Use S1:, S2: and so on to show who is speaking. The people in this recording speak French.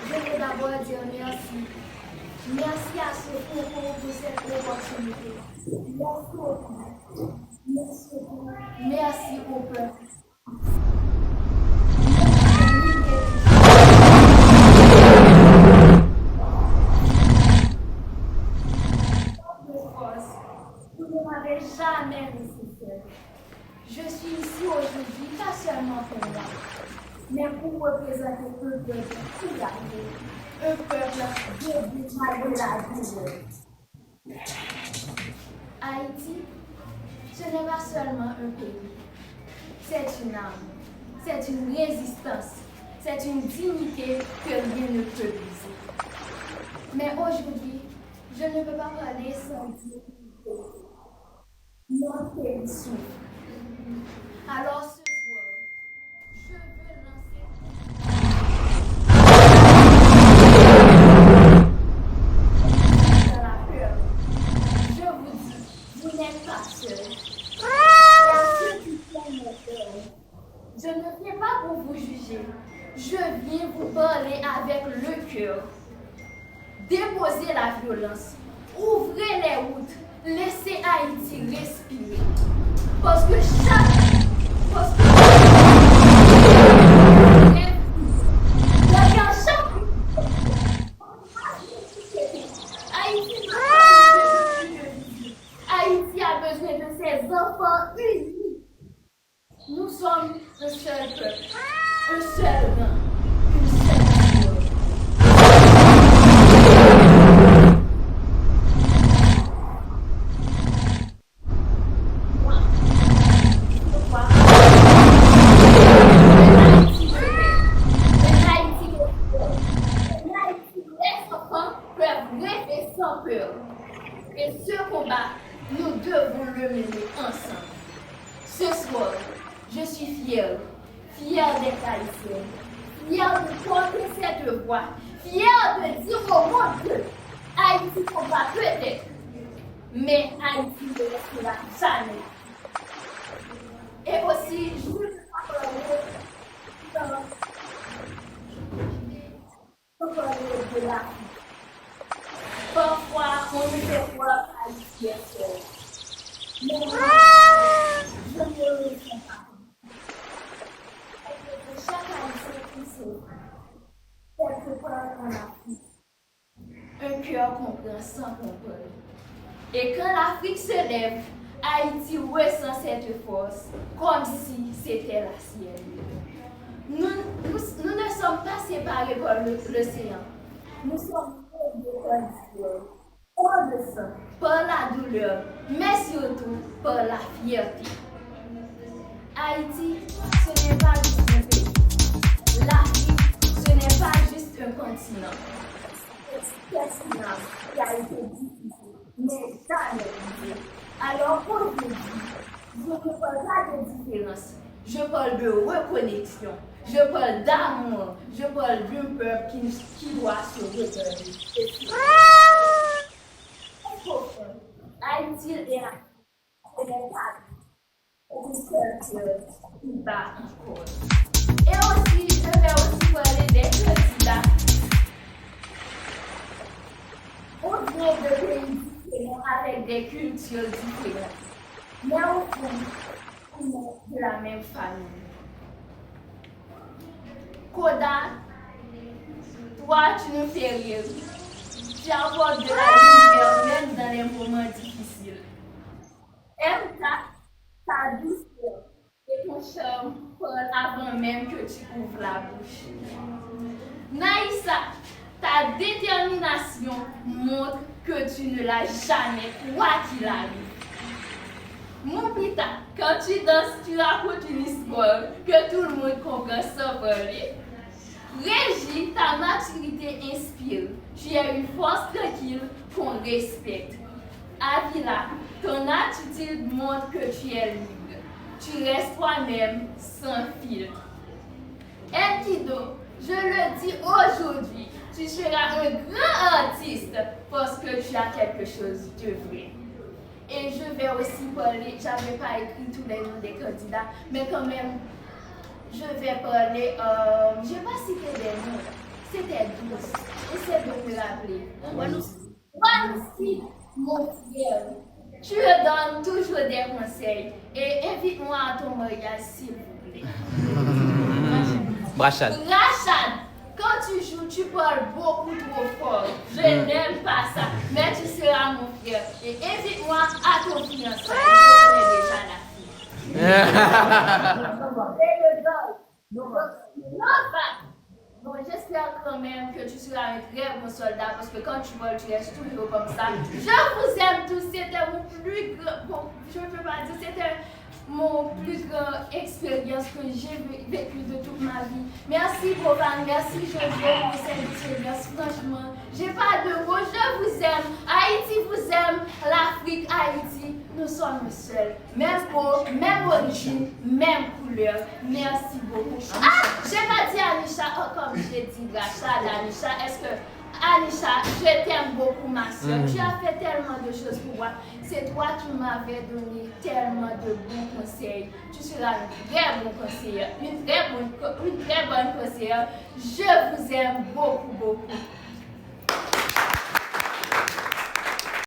S1: Je veux d'abord dire merci. Merci à ce concours pour cette opportunité. Merci au Père. Merci au Père. Merci au peuple. Vous ne m'avez jamais laissé seul. Je suis ici aujourd'hui pas seulement pour moi, mais pour représenter un peuple tout gardé, un peuple debout malgré la douleur. Haïti, ce n'est pas seulement un pays, c'est une âme, c'est une résistance, c'est une dignité que rien ne peut briser. Mais aujourd'hui, je ne peux pas parler sans dire notre pays souffre. Alors ce soir, je veux lancer dans la peur. Je vous dis, vous n'êtes pas seul. Ceux qui font mon cœur. Je ne viens pas pour vous juger. Je viens vous parler avec le cœur. Déposez la violence. Ouvrez les routes. Laissez Haïti respirer. Parce que parce que Haïti a besoin de ses enfants unis. Nous sommes un seul peuple, un seul rang, une seule histoire. Sans peur. Et ce combat, nous devons le mener ensemble. Ce soir, je suis fière d'être haïtienne, fière de porter cette voix, fière de dire au monde que Haïti combat peut-être, mais Haïti ne restera jamais. Et aussi, je veux parler de la vie. Parfois, on me fait voir haïtien seul. Mais moi, je ne le ressens pas. Chaque haïtien qui souffre, quelque part en Afrique, un cœur comprend sans comprendre. Et quand l'Afrique se lève, Haïti ressent cette force comme si c'était la sienne. Nous ne sommes pas séparés par l'océan. Nous sommes par le sang, par la douleur, mais surtout par la fierté. Haïti, ce n'est pas juste un pays. L'Afrique, ce n'est pas juste un continent. C'est un continent qui a été difficile, mais jamais oublié. Alors aujourd'hui, je ne parle pas de différence. Je parle de reconnexion. Je parle d'amour. Je parle d'un peuple qui doit se retourner. Haïti est un seul qui bat encore. Et aussi, je vais aussi parler des candidats. On vient de pays différents avec des cultures différentes. Mais au fond, on est de la même famille. Koda, toi, tu nous fais rire. Tu apportes de la lumière même dans les moments difficiles. Aime ta douceur et ton charme parle avant même que tu ouvres la bouche. Naïssa, ta détermination montre que tu ne l'as jamais, quoi qu'il arrive. Mon pita, quand tu danses, tu racontes une histoire que tout le monde comprend sans parler. Régie, ta maturité inspire. Tu es une force tranquille qu'on respecte. Avila, ton attitude montre que tu es libre. Tu restes toi-même sans filtre. Enkido, je le dis aujourd'hui, tu seras un grand artiste parce que tu as quelque chose de vrai. Et je vais aussi parler, je n'avais pas écrit tous les noms des candidats, mais quand même, je vais parler, je ne vais pas citer des noms, c'était douce. Essaie de me rappeler. Voici mon frère. Tu me donnes toujours des conseils et invite-moi à ton mariage, s'il vous plaît.
S2: Brachad.
S1: Rachad, quand tu joues, tu parles beaucoup trop fort. Je n'aime pas ça, mais tu seras mon frère. Et invite-moi à ton fiançailles. Je connais déjà la fille. Bon, j'espère quand même que tu seras un très bon soldat parce que quand tu voles, tu restes toujours comme ça. Je vous aime tous, c'était mon plus grand, bon, je ne peux pas dire, c'était mon plus grand expérience que j'ai vécue de toute ma vie. Merci Boban, merci Jojo pour cette expérience. Franchement, j'ai pas de mots, je vous aime. Haïti vous aime, l'Afrique, Haïti, nous sommes seuls. Même peau, même origine, même couleur. Merci beaucoup. Ah, j'ai pas dit Anisha, oh, comme j'ai dit Rachad, Anisha, est-ce que Anisha, je t'aime beaucoup ma soeur. Tu as fait tellement de choses pour moi. C'est toi qui m'avais donné tellement de bons conseils. Tu seras une très bonne conseillère, une très bonne conseillère. Je vous aime beaucoup, beaucoup.